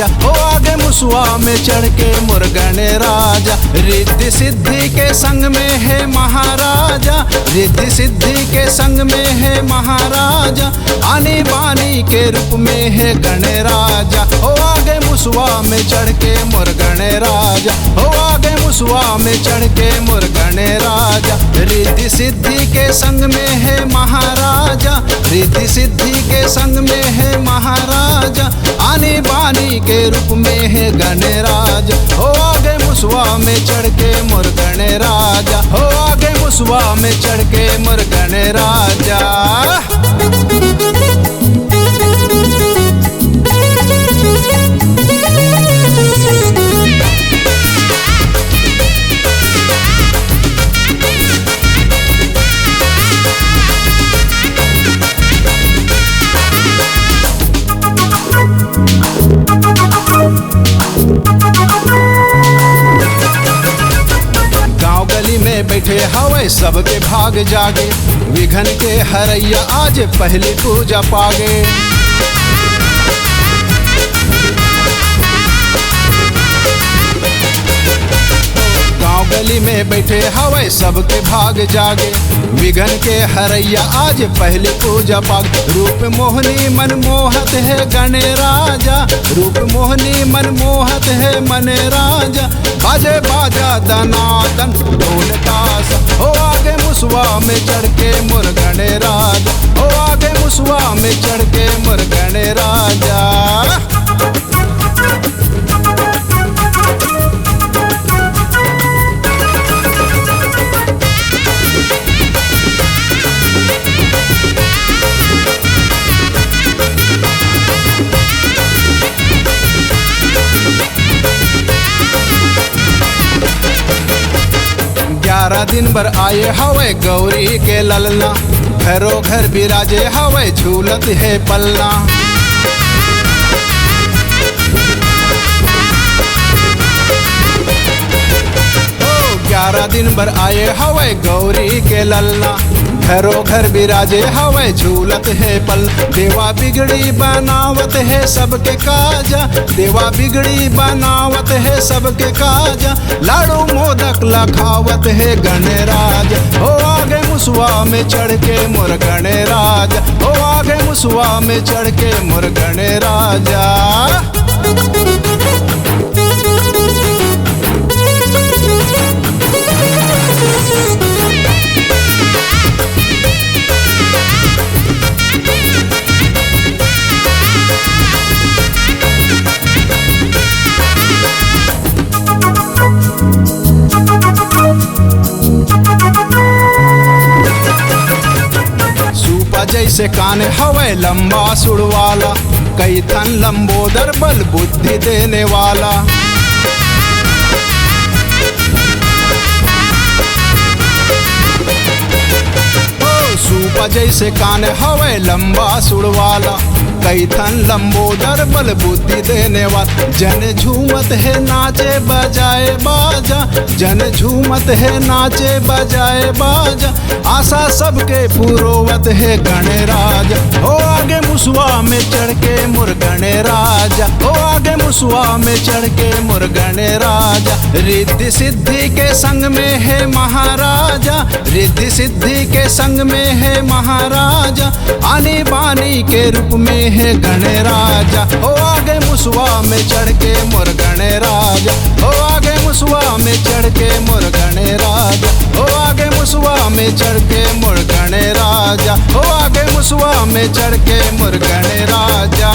राजा, हो आगे मुसवा में चढ़ के मुर्गन राजा। रिद्धि सिद्धि के संग में है महाराजा, रिद्धि सिद्धि के संग में है महाराजा। आनी बानी के रूप में है गणराजा, हो आगे मुसवा में चढ़ के मुर्गन राजा, हो आगे मुसवा में चढ़ के मुर्गन राजा। रिद्धि सिद्धि के संग में है महाराजा, रिद्धि सिद्धि के संग में है महाराजा। आनी बानी के रूप में है गणराजा, हो आगे मुसवा में चढ़ के मुर्गन राजा, हो आगे मुसवा में चढ़ के मुर्गन राजा। गांव गली में बैठे हवे सबके भाग जागे, विघन के हरैया आज पहली पूजा पागे। गांव गली में बैठे हवे सबके भाग जागे, विघन के हरैया आज पहली पूजा पाग। रूप मोहनी मन मोहत है गणराजा, रूप मोहनी मन मोहत है मन राजा। बाजे बाजा दनादन ढोल ताश, हो आगे मुसवा में चढ़ के मुर्गन राजा, हो आगे मुसवा में चढ़ के मुर्गन राजा। ग्यारह दिन भर आए हवे गौरी के ललना, घरों घर बिराजे हवे झूलत है पलना। 11 दिन भर आए हवे गौरी के ललना, घरों घर बिराजे हवे झूलत है पल। देवा बिगड़ी बनावत है सबके काजा, देवा बिगड़ी बनावत है सबके काजा। लाड़ू मोदक लखावत है गणराज, हो आगे मुसवा में चढ़ के मुर्गन राजा, हो आगे मुसवा में चढ़ के मुर्गन राजा। जैसे कान हवे लंबा सुड़वाला, कई थन लंबोदर बल बुद्धि देने वाला। सूपा जैसे कान हवे लंबा सुड़वाला, कई थन लंबोदर बल बुद्धि देने वाला। जन झूमत है नाचे बजाए बाजा, जन झूमत है नाचे बजाए बाजा। आशा सबके पुरोवत है गणराज, हो आगे मुसवा में चढ़ के मुर्गन राजा, हो आगे मुसवा में चढ़ के मुर्गन राजा। रिद्धि सिद्धि के संग में है महाराजा, रिद्धि सिद्धि के संग में है महाराजा। आनी बानी के रूप में है गणराजा, हो आगे मुसवा में चढ़ के मुर्गन राजा, हो आगे मुसवा में चढ़ के मुर्गन राजा, हो आगे मुसवा में चढ़ के मुर्गन राजा, हो आगे मुसवा में चढ़ के मुर्गन राजा।